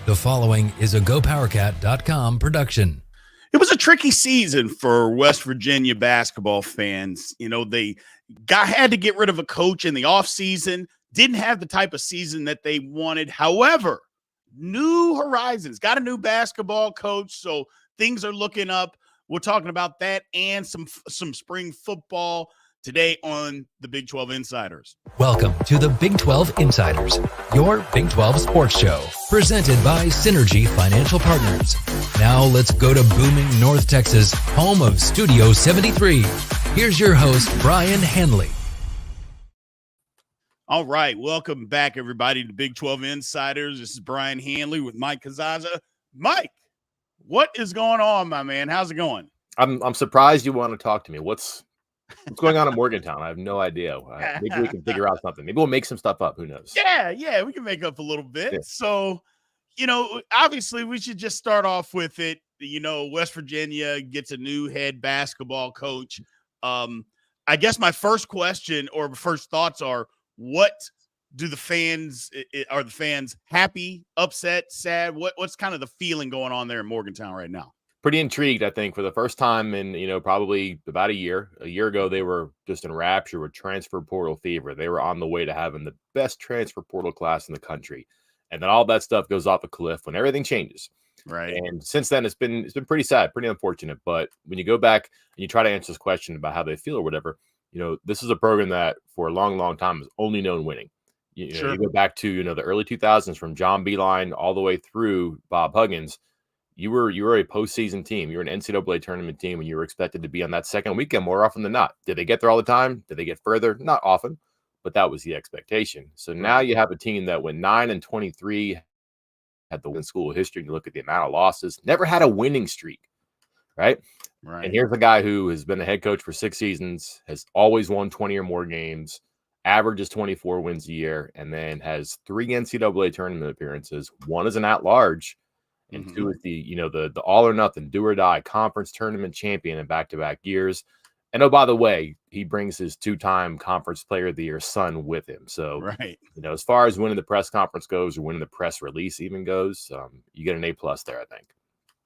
The following is a GoPowercat.com production. It was a tricky season for West Virginia basketball fans. You know, they had to get rid of a coach in the offseason, didn't have the type of season that they wanted. However, new horizons, got a new basketball coach, so things are looking up. We're talking about that and some spring football today on the Big 12 Insiders. Welcome to the Big 12 Insiders, your Big 12 sports show, presented by Synergy Financial Partners. Now let's go to booming North Texas, home of Studio 73. Here's your host, Brien Hanley. All right, welcome back, everybody, to Big 12 Insiders. This is Brien Hanley with Mike Casazza. Mike, what is going on, my man? How's it going? I'm surprised you want to talk to me. What's going on in Morgantown? I have no idea. Maybe we can figure out something. Maybe we'll make some stuff up. Who knows? Yeah, we can make up a little bit. Yeah. So, obviously we should just start off with it. West Virginia gets a new head basketball coach. I guess my first question or first thoughts are, what do the fans – are the fans happy, upset, sad? What's kind of the feeling going on there in Morgantown right now? Pretty intrigued, I think, for the first time in, probably about a year. A year ago, they were just in rapture with transfer portal fever. They were on the way to having the best transfer portal class in the country. And then all that stuff goes off a cliff when everything changes. Right. And since then, it's been pretty sad, pretty unfortunate. But when you go back and you try to answer this question about how they feel or whatever, this is a program that for a long, long time has only known winning. Sure. You go back to, the early 2000s from John Beeline all the way through Bob Huggins. You were a postseason team. You were an NCAA tournament team, and you were expected to be on that second weekend more often than not. Did they get there all the time? Did they get further? Not often, but that was the expectation. So now you have a team that went 9-23, had the win school history. You look at the amount of losses, never had a winning streak, right? Right. And here's a guy who has been a head coach for 6 seasons, has always won 20 or more games, averages 24 wins a year, and then has 3 NCAA tournament appearances. One is an at-large. And 2 is the all or nothing, do or die conference tournament champion in back-to-back years. And oh, by the way, he brings his 2-time conference player of the year son with him. So, right. As far as winning the press conference goes or winning the press release even goes, you get an A+ there, I think.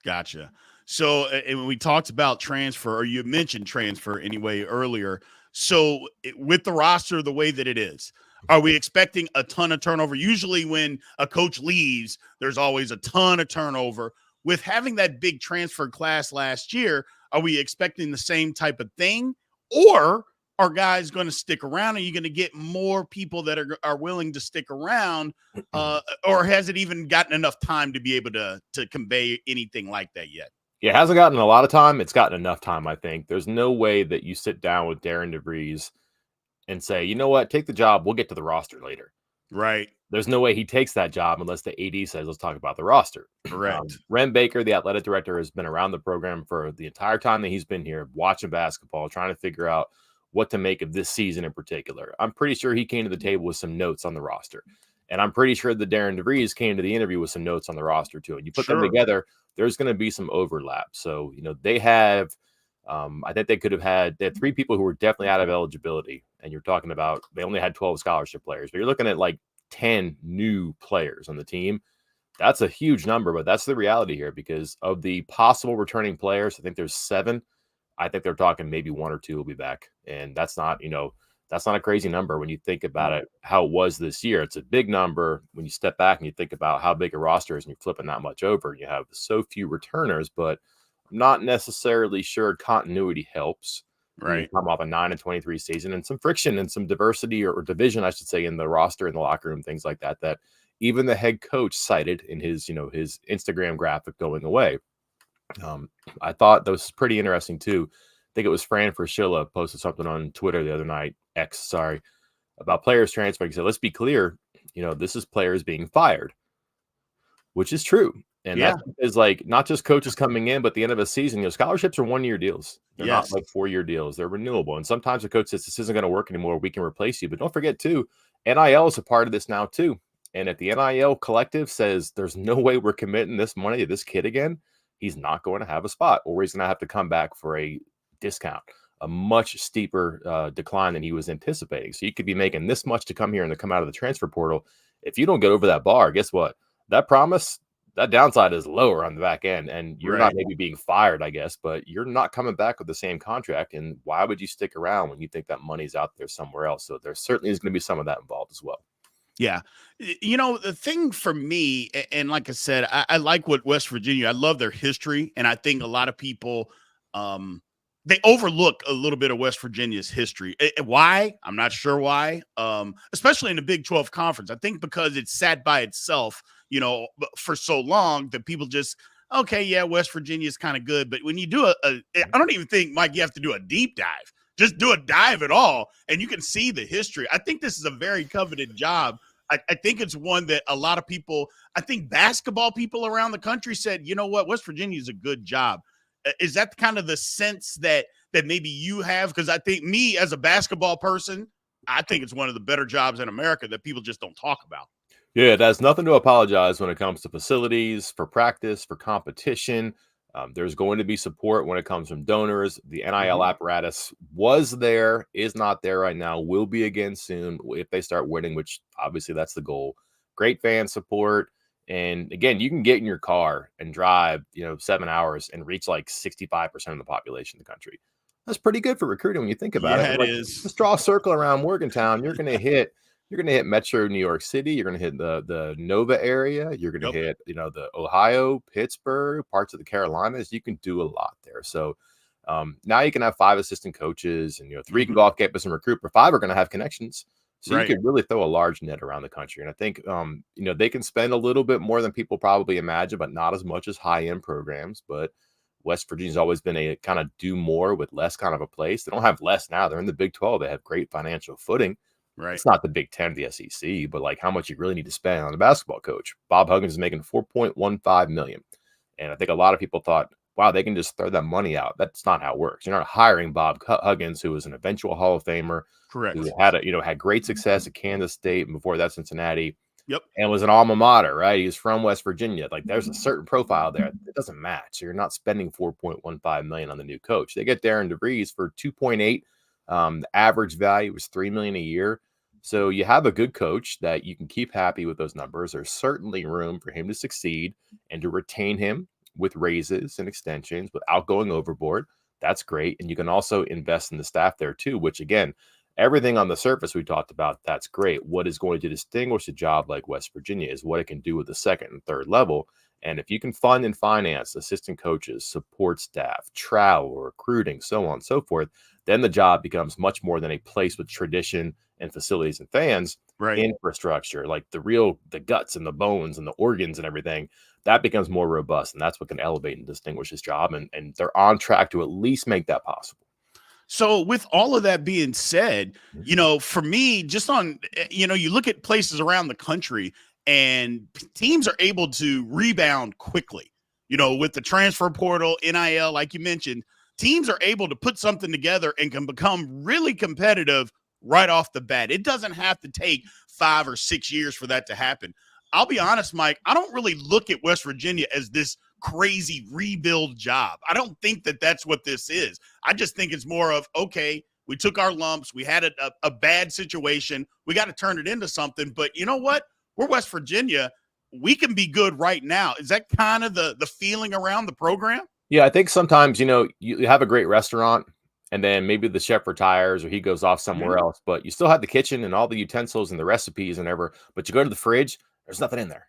Gotcha. So, and when we talked about transfer, or you mentioned transfer anyway earlier. So with the roster the way that it is, are we expecting a ton of turnover? Usually when a coach leaves, there's always a ton of turnover. With having that big transfer class last year, are we expecting the same type of thing? Or are guys going to stick around? Are you going to get more people that are willing to stick around? Or has it even gotten enough time to be able to convey anything like that yet? Yeah, it hasn't gotten a lot of time. It's gotten enough time, I think. There's no way that you sit down with Darian DeVries and say, you know what, take the job. We'll get to the roster later. Right. There's no way he takes that job unless the AD says, let's talk about the roster. Correct. Ren Baker, the athletic director, has been around the program for the entire time that he's been here, watching basketball, trying to figure out what to make of this season in particular. I'm pretty sure he came to the table with some notes on the roster. And I'm pretty sure that Darian DeVries came to the interview with some notes on the roster too. And you put them together, there's going to be some overlap. So, they have I think they had 3 people who were definitely out of eligibility. And you're talking about they only had 12 scholarship players, but you're looking at like 10 new players on the team. That's a huge number, but that's the reality here because of the possible returning players. I think there's 7. I think they're talking maybe 1 or 2 will be back. And that's not a crazy number when you think about it, how it was this year. It's a big number when you step back and you think about how big a roster is and you're flipping that much over. You have so few returners, but I'm not necessarily sure continuity helps. Right. Come off a 9-23 season and some friction and some diversity or division, I should say, in the roster, in the locker room, things like that, that even the head coach cited in his his Instagram graphic going away. I thought that was pretty interesting too. I think it was Fran Fraschilla posted something on Twitter the other night, about players transferring. He said, let's be clear, this is players being fired, which is true. And that is like not just coaches coming in, but at the end of a season, scholarships are 1-year deals. They're not like 4-year deals. They're renewable. And sometimes the coach says, this isn't going to work anymore. We can replace you. But don't forget too, NIL is a part of this now too. And if the NIL collective says there's no way we're committing this money to this kid again, he's not going to have a spot, or he's going to have to come back for a discount, a much steeper decline than he was anticipating. So you could be making this much to come here and to come out of the transfer portal. If you don't get over that bar, guess what? That promise, that downside is lower on the back end, and you're not Right. maybe being fired, I guess, but you're not coming back with the same contract. And why would you stick around when you think that money's out there somewhere else? So there certainly is going to be some of that involved as well. Yeah. The thing for me, and like I said, I like what West Virginia, I love their history. And I think a lot of people, they overlook a little bit of West Virginia's history. Why? I'm not sure why. Especially in the Big 12 conference. I think because it sat by itself, for so long that people just, okay, yeah, West Virginia is kind of good. But when you do I don't even think, Mike, you have to do a deep dive. Just do a dive at all, and you can see the history. I think this is a very coveted job. I think it's one that a lot of people, I think basketball people around the country said, you know what, West Virginia is a good job. Is that kind of the sense that maybe you have? Because I think me as a basketball person, I think it's one of the better jobs in America that people just don't talk about. Yeah, it has nothing to apologize when it comes to facilities, for practice, for competition. There's going to be support when it comes from donors. The NIL apparatus was there, is not there right now, will be again soon if they start winning, which obviously that's the goal. Great fan support. And again, you can get in your car and drive, 7 hours and reach like 65% of the population of the country. That's pretty good for recruiting when you think about Yeah, it. it Like, is. just draw a circle around Morgantown. You're going to hit Metro New York City. You're going to hit the Nova area. You're going to hit, the Ohio, Pittsburgh, parts of the Carolinas. You can do a lot there. So now you can have 5 assistant coaches and, 3 can go off campus and recruit, but 5 are going to have connections. So Right. you could really throw a large net around the country. And I think, they can spend a little bit more than people probably imagine, but not as much as high-end programs. But West Virginia's always been a kind of do more with less kind of a place. They don't have less now. They're in the Big 12. They have great financial footing. Right. It's not the Big 10 of the SEC, but like how much you really need to spend on a basketball coach. Bob Huggins is making $4.15 million. And I think a lot of people thought, wow, they can just throw that money out. That's not how it works. You're not hiring Bob Huggins, who is an eventual Hall of Famer, Correct. who had great success at Kansas State and before that Cincinnati. Yep. And was an alma mater, right? He was from West Virginia. Like there's a certain profile there. It doesn't match. So you're not spending $4.15 million on the new coach. They get Darian DeVries for 2.8. The average value was $3 million a year. So you have a good coach that you can keep happy with those numbers. There's certainly room for him to succeed and to retain him with raises and extensions without going overboard. That's great. And you can also invest in the staff there too, which again, everything on the surface we talked about, that's great. What is going to distinguish a job like West Virginia is what it can do with the second and third level. And if you can fund and finance assistant coaches, support staff, travel, recruiting, so on and so forth, then the job becomes much more than a place with tradition and facilities and fans. Right. Infrastructure, like the guts and the bones and the organs and everything, that becomes more robust. And that's what can elevate and distinguish his job. And they're on track to at least make that possible. So with all of that being said, for me, just on, you look at places around the country and teams are able to rebound quickly, with the transfer portal, NIL, like you mentioned, teams are able to put something together and can become really competitive right off the bat. It doesn't have to take 5 or 6 years for that to happen. I'll be honest, Mike, I don't really look at West Virginia as this crazy rebuild job. I don't think that that's what this is. I just think it's more of, okay, we took our lumps. We had a bad situation. We got to turn it into something. But you know what? We're West Virginia. We can be good right now. Is that kind of the feeling around the program? Yeah, I think sometimes, you have a great restaurant and then maybe the chef retires or he goes off somewhere else, but you still have the kitchen and all the utensils and the recipes and whatever, but you go to the fridge, there's nothing in there.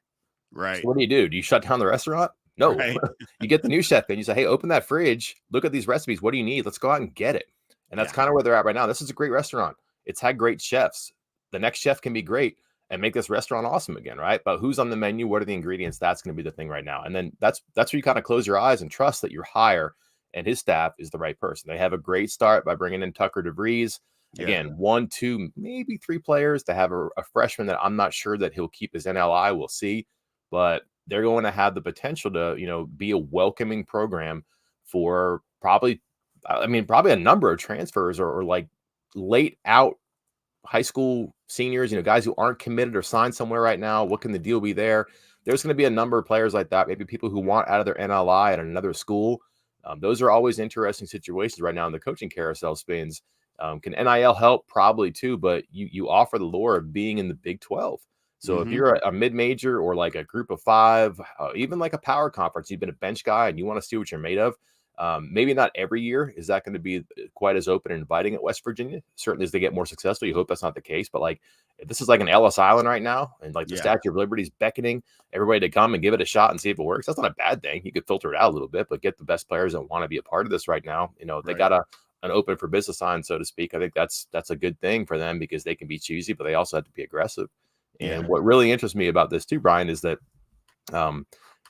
Right. So what do? Do you shut down the restaurant? No. Right. You get the new chef in, you say, hey, open that fridge, look at these recipes. What do you need? Let's go out and get it. And that's kind of where they're at right now. This is a great restaurant. It's had great chefs. The next chef can be great and make this restaurant awesome again, right? But who's on the menu? What are the ingredients? That's going to be the thing right now. And then that's where you kind of close your eyes and trust that your hire and his staff is the right person. They have a great start by bringing in Tucker DeVries. Again, 1, 2, maybe 3 players. To have a freshman that I'm not sure that he'll keep his NLI. We'll see. But they're going to have the potential to, be a welcoming program for probably a number of transfers or like late out high school seniors, guys who aren't committed or signed somewhere right now. What can the deal be there? There's going to be a number of players like that, maybe people who want out of their NLI at another school. Those are always interesting situations right now in the coaching carousel spins. Can NIL help? Probably too, but you offer the lure of being in the Big 12. So if you're a mid-major or like a group of 5, even like a power conference, you've been a bench guy and you want to see what you're made of. Maybe not every year is that going to be quite as open and inviting at West Virginia. Certainly as they get more successful, you hope that's not the case. But like, if this is like an Ellis Island right now, and like the Statue of Liberty is beckoning everybody to come and give it a shot and see if it works, that's not a bad thing. You could filter it out a little bit, but get the best players that want to be a part of this right now. You know, they got an open for business sign, so to speak. I think that's a good thing for them because they can be choosy, but they also have to be aggressive. And what really interests me about this too, Brien, is that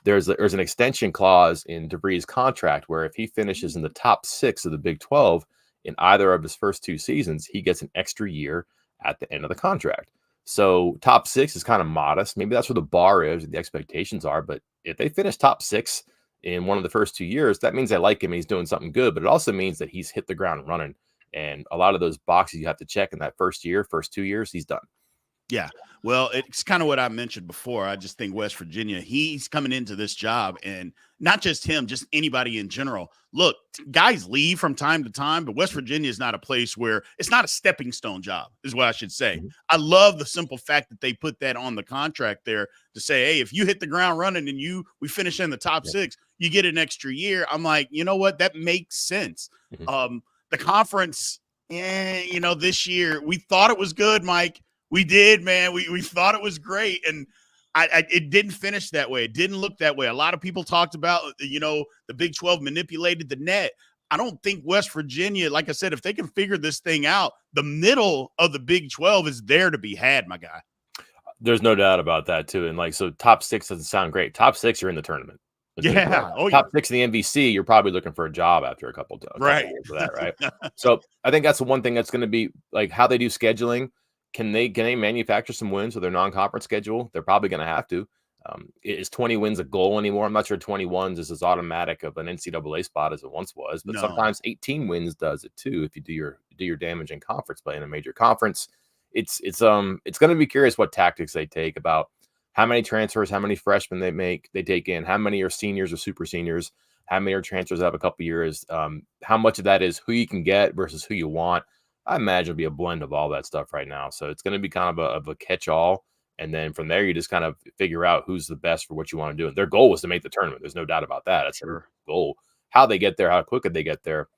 there's an extension clause in DeVries' contract where if he finishes in the top 6 of the Big 12 in either of his first 2 seasons, he gets an extra year at the end of the contract. So top 6 is kind of modest. Maybe that's where the bar is, the expectations are. But if they finish top 6 in one of the first 2 years, that means they like him and he's doing something good. But it also means that he's hit the ground running. And a lot of those boxes you have to check in that first 2 years, he's done. Yeah. Well, it's kind of what I mentioned before. I just think West Virginia, he's coming into this job, and not just him, just anybody in general. Look, guys leave from time to time, but West Virginia is not a place where it's not a stepping stone job, is what I should say. I love the simple fact that they put that on the contract there to say, hey, if you hit the ground running and we finish in the top 6, you get an extra year. I'm like, you know what? That makes sense. The conference, this year, we thought it was good, Mike. We did, man. We thought it was great, and it didn't finish that way. It didn't look that way. A lot of people talked about, the Big 12 manipulated the net. I don't think West Virginia, like I said, if they can figure this thing out, the middle of the Big 12 is there to be had, my guy. There's no doubt about that, too. And so top 6 doesn't sound great. Top 6, you're in the tournament. Top 6 in the MVC, you're probably looking for a job after a couple of years for that, right? So I think that's the one thing that's going to be like how they do scheduling. Can they manufacture some wins with their non-conference schedule? They're probably going to have to. Is 20 wins a goal anymore? I'm not sure 20 wins is as automatic of an NCAA spot as it once was, but sometimes 18 wins does it too. If you do your damage in conference play in a major conference, it's going to be curious what tactics they take about how many transfers, how many freshmen they take in, how many are seniors or super seniors, how many are transfers that have a couple years, how much of that is who you can get versus who you want. I imagine it'll be a blend of all that stuff right now. So it's going to be kind of a catch-all. And then from there, you just kind of figure out who's the best for what you want to do. And their goal was to make the tournament. There's no doubt about that. That's their goal. How they get there, how quick they get there,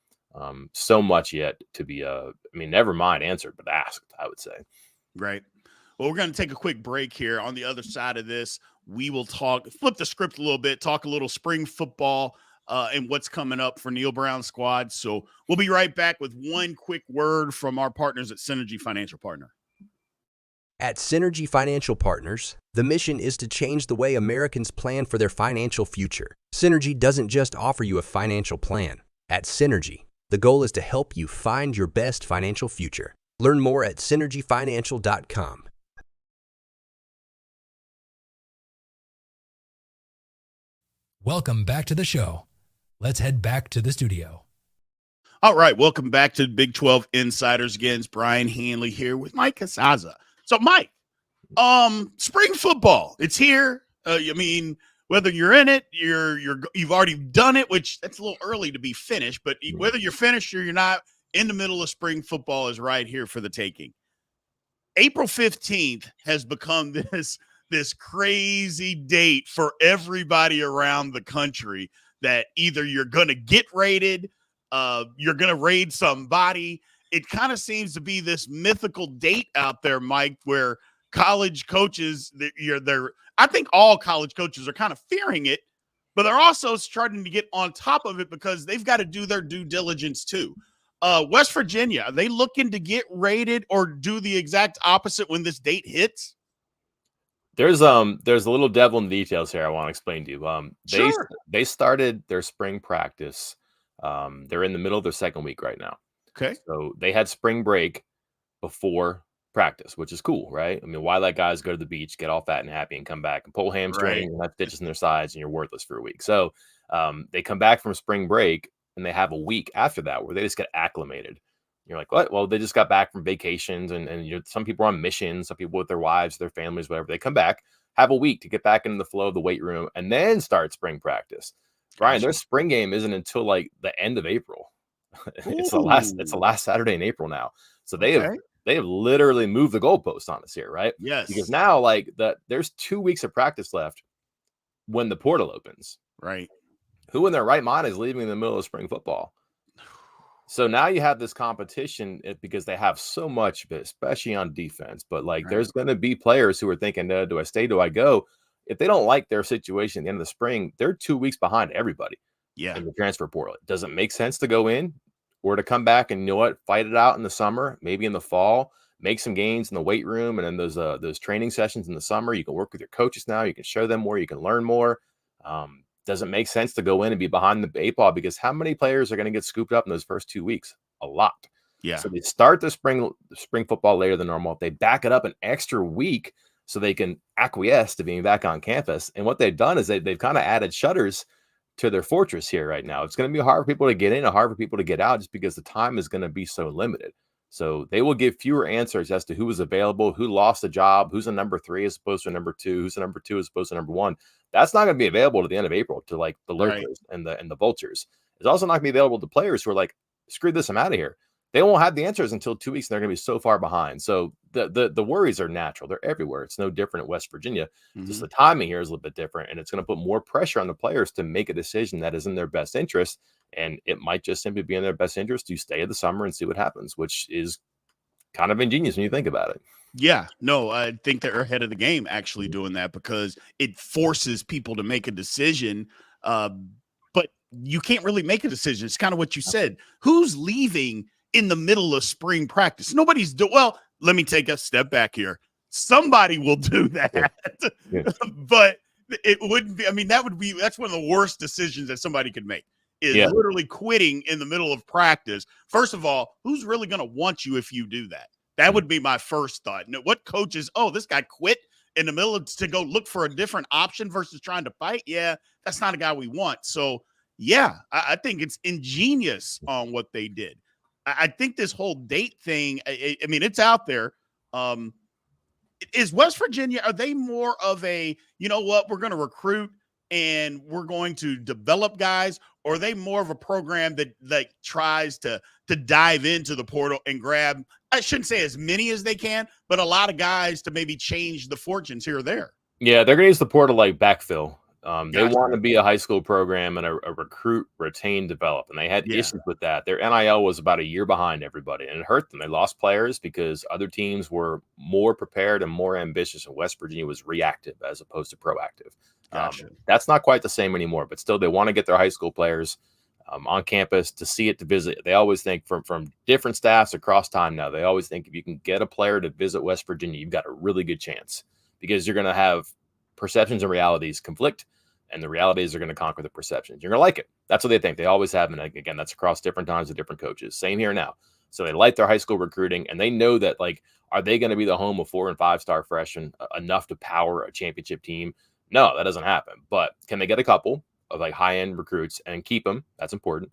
so much yet to be, never mind answered, but asked, I would say. Right. Well, we're going to take a quick break here. On the other side of this, we will flip the script a little bit, talk a little spring football, and what's coming up for Neil Brown's squad. So we'll be right back with one quick word from our partners at Synergy Financial Partner. At Synergy Financial Partners, the mission is to change the way Americans plan for their financial future. Synergy doesn't just offer you a financial plan. At Synergy, the goal is to help you find your best financial future. Learn more at synergyfinancial.com. Welcome back to the show. Let's head back to the studio. All right, welcome back to Big 12 Insiders. Again, it's Brien Hanley here with Mike Casazza. So, Mike, spring football, it's here. Whether you're in it, you've already done it, which that's a little early to be finished. But whether you're finished or you're not, in the middle of spring football is right here for the taking. April 15th has become this crazy date for everybody around the country. That either you're going to get raided, you're going to raid somebody. It kind of seems to be this mythical date out there, Mike, where college coaches, I think all college coaches are kind of fearing it, but they're also starting to get on top of it because they've got to do their due diligence too. West Virginia, are they looking to get raided or do the exact opposite when this date hits? There's a little devil in the details here I want to explain to you. They started their spring practice. They're in the middle of their second week right now. Okay. So they had spring break before practice, which is cool, right? I mean, why let guys go to the beach, get all fat and happy and come back and pull hamstrings and have stitches in their sides and you're worthless for a week. So they come back from spring break and they have a week after that where they just get acclimated. You're like, what? Well, they just got back from vacations and some people are on missions, some people with their wives, their families, whatever. They come back, have a week to get back into the flow of the weight room and then start spring practice. Brien, their spring game isn't until like the end of April. It's the last Saturday in April now. So they have they have literally moved the goalpost on us here, right? Yes. Because now, like, there's 2 weeks of practice left when the portal opens. Right. Who in their right mind is leaving in the middle of spring football? So now you have this competition because they have so much, especially on defense. But like, there's going to be players who are thinking, do I stay? Do I go? If they don't like their situation at the end of the spring, they're 2 weeks behind everybody in the transfer portal. It doesn't make sense to go in or to come back and, you know what, fight it out in the summer, maybe in the fall, make some gains in the weight room. And then those training sessions in the summer, you can work with your coaches now. You can show them more. You can learn more. Doesn't make sense to go in and be behind the 8 ball because how many players are going to get scooped up in those first 2 weeks? A lot. Yeah. So they start the spring football later than normal. They back it up an extra week so they can acquiesce to being back on campus. And what they've done is they've kind of added shutters to their fortress here right now. It's going to be hard for people to get in and hard for people to get out just because the time is going to be so limited. So they will give fewer answers as to who was available, who lost a job, who's a number 3 as opposed to a number 2, who's a number 2 as opposed to number 1. That's not going to be available to the end of April to like the lurkers and the vultures. It's also not going to be available to players who are like, screw this, I'm out of here. They won't have the answers until 2 weeks and they're going to be so far behind. So the worries are natural. They're everywhere. It's no different at West Virginia. Just the timing here is a little bit different, and it's going to put more pressure on the players to make a decision that is in their best interest. And it might just simply be in their best interest to stay in the summer and see what happens, which is kind of ingenious when you think about it. Yeah, no, I think they're ahead of the game actually doing that because it forces people to make a decision. But you can't really make a decision. It's kind of what you said. Who's leaving in the middle of spring practice? Nobody's well, let me take a step back here. Somebody will do that. Yeah. But it wouldn't be, I mean, that's one of the worst decisions that somebody could make is literally quitting in the middle of practice. First of all, who's really going to want you if you do that? That would be my first thought. What coaches, this guy quit in the middle to go look for a different option versus trying to fight? Yeah, that's not a guy we want. So, yeah, I think it's ingenious on what they did. I think this whole date thing, I mean, it's out there. Is West Virginia, are they more of a, you know what, we're going to recruit and we're going to develop guys, or are they more of a program that like tries to dive into the portal and grab, I shouldn't say as many as they can, but a lot of guys to maybe change the fortunes here or there? Yeah, they're going to use the portal like backfill. They want to be a high school program and a recruit, retain, develop. And they had issues with that. Their NIL was about a year behind everybody, and it hurt them. They lost players because other teams were more prepared and more ambitious, and West Virginia was reactive as opposed to proactive. That's not quite the same anymore, but still they want to get their high school players on campus to see it, to visit. They always think from different staffs across time now, they always think if you can get a player to visit West Virginia, you've got a really good chance because you're going to have perceptions and realities conflict, and the realities are going to conquer the perceptions. You're going to like it. That's what they think. They always have. And again, that's across different times with different coaches. Same here now. So they like their high school recruiting, and they know that, like, are they going to be the home of 4- and 5-star freshmen enough to power a championship team? No, that doesn't happen. But can they get a couple of like high-end recruits and keep them? That's important.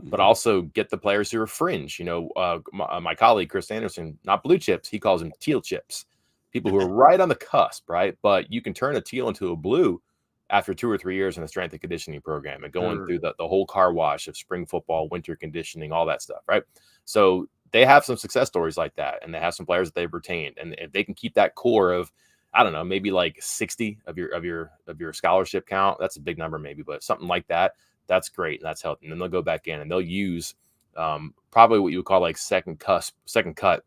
But also get the players who are fringe. You know, my colleague, Chris Anderson, not blue chips. He calls them teal chips. People who are right on the cusp, right? But you can turn a teal into a blue after 2 or 3 years in a strength and conditioning program and going through the whole car wash of spring football, winter conditioning, all that stuff, right? So they have some success stories like that, and they have some players that they've retained. And if they can keep that core of, I don't know, maybe like 60 of your scholarship count, that's a big number maybe, but something like that, that's great. And that's healthy. And then they'll go back in and they'll use probably what you would call like second cut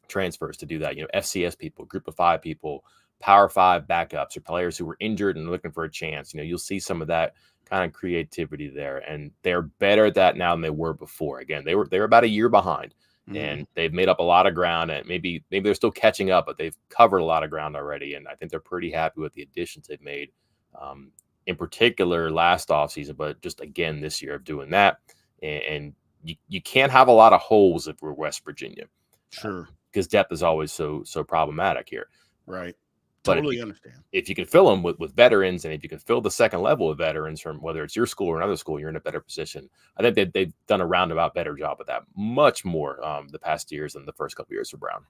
transfers to do that. You know, FCS people, group of 5 people, Power 5 backups, or players who were injured and looking for a chance. You know, you'll see some of that kind of creativity there, and they're better at that now than they were before. Again, they were about a year behind, and they've made up a lot of ground, and maybe they're still catching up, but they've covered a lot of ground already. And I think they're pretty happy with the additions they've made, in particular last offseason, but just again this year of doing that. And you can't have a lot of holes if we're West Virginia, because depth is always so problematic here, right? But totally understand. If you can fill them with veterans, and if you can fill the second level of veterans from whether it's your school or another school, you're in a better position. I think they've done a roundabout better job of that, much more the past years than the first couple of years for Brown.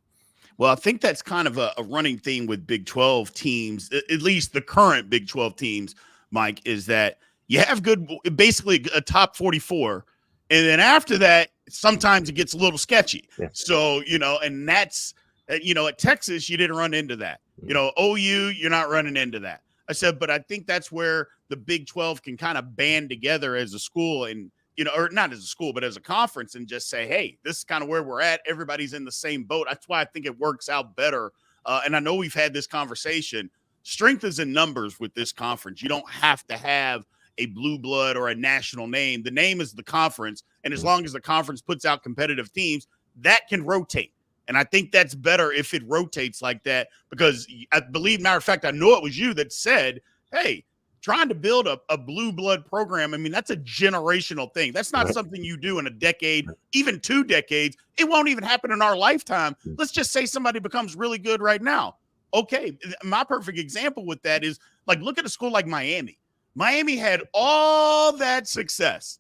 Well, I think that's kind of a running theme with Big 12 teams, at least the current Big 12 teams, Mike, is that you have basically a top 44, And then after that, sometimes it gets a little sketchy. Yeah. So, and that's, at Texas, you didn't run into that. OU, you're not running into that. I said, but I think that's where the Big 12 can kind of band together as a school and, or not as a school, but as a conference and just say, hey, this is kind of where we're at. Everybody's in the same boat. That's why I think it works out better. And I know we've had this conversation. Strength is in numbers with this conference. You don't have to have a blue blood or a national name. The name is the conference. And as long as the conference puts out competitive teams, that can rotate. And I think that's better if it rotates like that, because I believe, matter of fact, I know it was you that said, hey, trying to build a blue blood program, I mean, that's a generational thing. That's not something you do in a decade, even 2 decades. It won't even happen in our lifetime. Let's just say somebody becomes really good right now. Okay, my perfect example with that is, like, look at a school like Miami. Miami had all that success.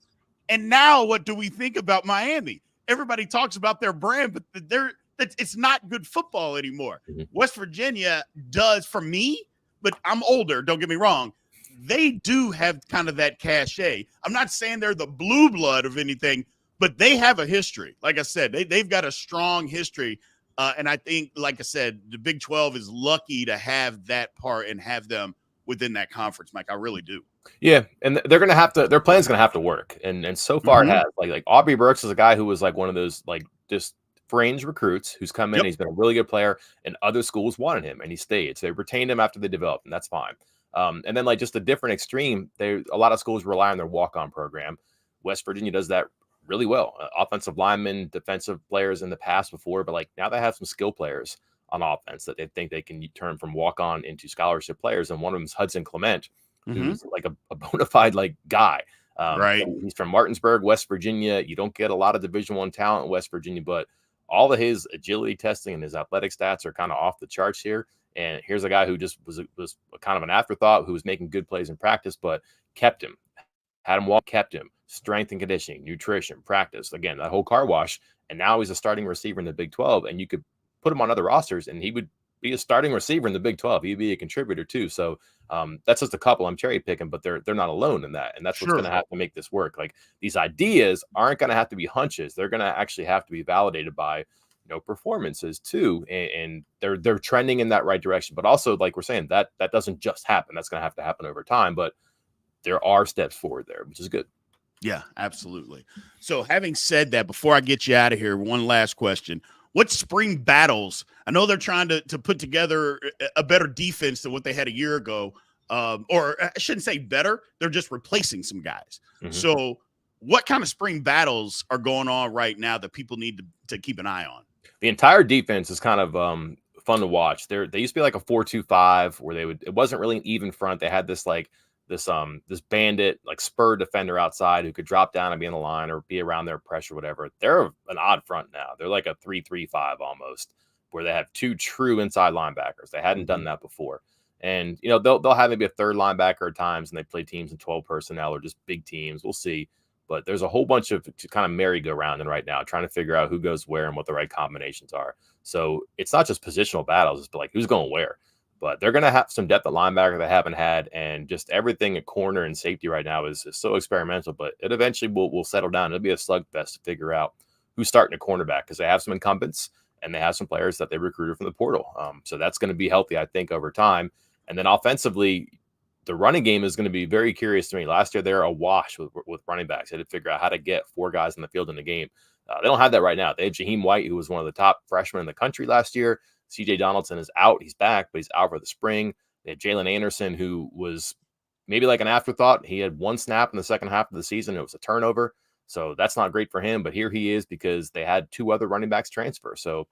And now what do we think about Miami? Everybody talks about their brand, but it's not good football anymore. West Virginia does for me, but I'm older, don't get me wrong. They do have kind of that cachet. I'm not saying they're the blue blood of anything, but they have a history. Like I said, they've got a strong history. And I think, like I said, the Big 12 is lucky to have that part and have them within that conference, Mike. I really do. Yeah, and they're gonna have to. Their plan's gonna have to work, and so far it has. Like Aubrey Burks is a guy who was like one of those like just fringe recruits who's come in. He's been a really good player, and other schools wanted him, and he stayed. So they retained him after they developed, and that's fine. And then like just a different extreme, a lot of schools rely on their walk-on program. West Virginia does that really well. Offensive linemen, defensive players in the past before, but like now they have some skill players on offense that they think they can turn from walk-on into scholarship players. And one of them is Hudson Clement, who's like a bona fide like guy. Right. He's from Martinsburg, West Virginia. You don't get a lot of Division I talent in West Virginia, but all of his agility testing and his athletic stats are kind of off the charts here. And here's a guy who just was kind of an afterthought, who was making good plays in practice, but kept him, had him walk, kept him, strength and conditioning, nutrition, practice. Again, that whole car wash. And now he's a starting receiver in the Big 12, and you could put him on other rosters and he would be a starting receiver in the Big 12. He'd be a contributor too. So that's just a couple I'm cherry picking, but they're not alone in that. And that's what's going to have to make this work. Like, these ideas aren't going to have to be hunches. They're going to actually have to be validated by, performances too. And they're trending in that right direction. But also, like we're saying, that doesn't just happen. That's going to have to happen over time. But there are steps forward there, which is good. Yeah, absolutely. So having said that, before I get you out of here, one last question. What spring battles? I know they're trying to put together a better defense than what they had a year ago. Or I shouldn't say better. They're just replacing some guys. So what kind of spring battles are going on right now that people need to keep an eye on? The entire defense is kind of fun to watch. They used to be like a 4-2-5 where it wasn't really an even front. They had this bandit, like spur defender outside who could drop down and be in the line or be around their pressure, whatever. They're an odd front now. They're like a 3-3-5 almost, where they have 2 true inside linebackers. They hadn't done that before. And, they'll have maybe a third linebacker at times, and they play teams in 12 personnel or just big teams. We'll see. But there's a whole bunch of kind of merry-go-round right now, trying to figure out who goes where and what the right combinations are. So it's not just positional battles. It's like who's going where. But they're going to have some depth at linebacker they haven't had, and just everything at corner and safety right now is so experimental. But it eventually will settle down. It'll be a slugfest to figure out who's starting a cornerback, because they have some incumbents and they have some players that they recruited from the portal. So that's going to be healthy, I think, over time. And then offensively, the running game is going to be very curious to me. Last year, they're awash with running backs. They had to figure out how to get 4 guys in the field in the game. They don't have that right now. They have Jaheim White, who was one of the top freshmen in the country last year. CJ Donaldson is out. He's back, but he's out for the spring. They have Jalen Anderson, who was maybe like an afterthought. He had 1 snap in the second half of the season. It was a turnover. So that's not great for him. But here he is because they had 2 other running backs transfer. So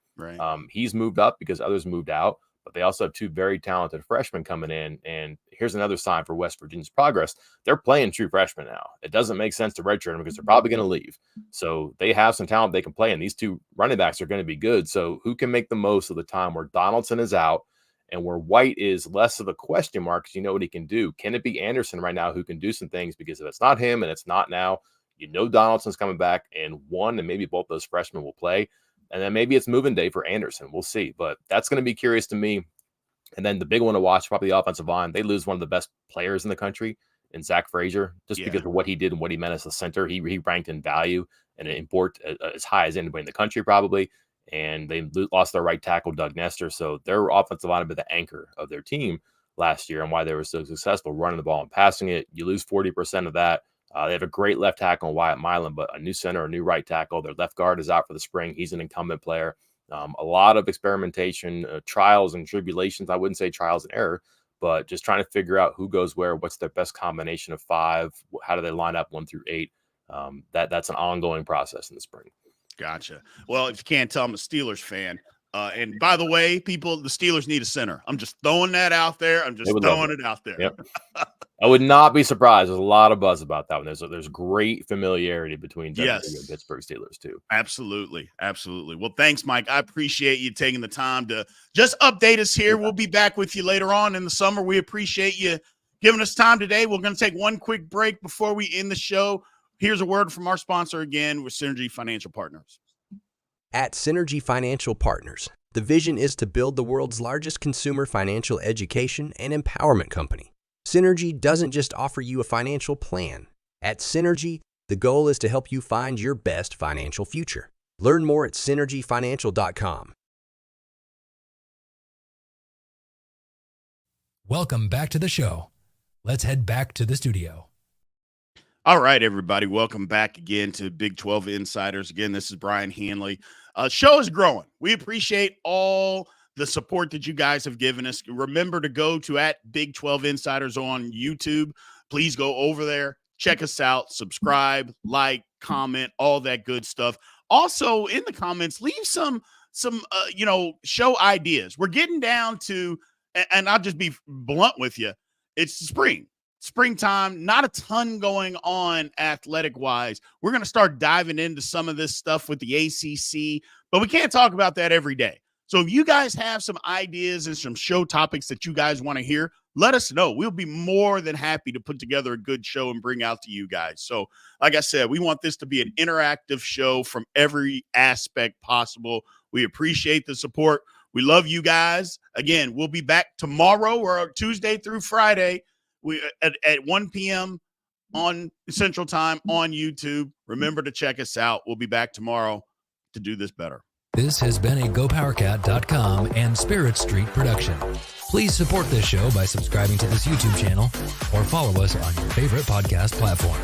he's moved up because others moved out. But they also have 2 very talented freshmen coming in. And here's another sign for West Virginia's progress. They're playing true freshmen now. It doesn't make sense to redshirt them because they're probably going to leave. So they have some talent they can play, and these 2 running backs are going to be good. So who can make the most of the time where Donaldson is out and where White is less of a question mark because you know what he can do? Can it be Anderson right now who can do some things? Because if it's not him and it's not now, Donaldson's coming back, and one and maybe both those freshmen will play. And then maybe it's moving day for Anderson. We'll see. But that's going to be curious to me. And then the big one to watch, probably the offensive line. They lose one of the best players in the country in Zach Frazier, just because of what he did and what he meant as a center. He ranked in value and import as high as anybody in the country probably. And they lost their right tackle, Doug Nestor. So their offensive line had been the anchor of their team last year and why they were so successful running the ball and passing it. You lose 40% of that. They have a great left tackle in Wyatt Milan, but a new center, a new right tackle. Their left guard is out for the spring. He's an incumbent player. A lot of experimentation, trials and tribulations. I wouldn't say trials and error, but just trying to figure out who goes where, what's their best combination of five, how do they line up 1 through 8. That's an ongoing process in the spring. Gotcha. Well, if you can't tell, I'm a Steelers fan. And by the way, people, the Steelers need a center. I'm just throwing that out there. I'm just throwing it out there. Yep. I would not be surprised. There's a lot of buzz about that one. There's great familiarity between Denver and Pittsburgh Steelers too. Absolutely. Absolutely. Well, thanks, Mike. I appreciate you taking the time to just update us here. We'll be back with you later on in the summer. We appreciate you giving us time today. We're going to take one quick break before we end the show. Here's a word from our sponsor again with Synergy Financial Partners. At Synergy Financial Partners, the vision is to build the world's largest consumer financial education and empowerment company. Synergy doesn't just offer you a financial plan. At Synergy, the goal is to help you find your best financial future. Learn more at synergyfinancial.com. Welcome back to the show. Let's head back to the studio. All right, everybody. Welcome back again to Big 12 Insiders. Again, this is Brien Hanley. Show is growing. We appreciate all the support that you guys have given us. Remember to go to at Big 12 Insiders on YouTube. Please go over there. Check us out. Subscribe, like, comment, all that good stuff. Also, in the comments, leave some show ideas. We're getting down to, and I'll just be blunt with you, it's springtime, not a ton going on athletic-wise. We're going to start diving into some of this stuff with the ACC, but we can't talk about that every day. So if you guys have some ideas and some show topics that you guys want to hear, let us know. We'll be more than happy to put together a good show and bring out to you guys. So like I said, we want this to be an interactive show from every aspect possible. We appreciate the support. We love you guys. Again, we'll be back tomorrow or Tuesday through Friday. We at 1 p.m. on Central Time on YouTube. Remember to check us out. We'll be back tomorrow to do this better. This has been a GoPowercat.com and Spirit Street production. Please support this show by subscribing to this YouTube channel or follow us on your favorite podcast platform.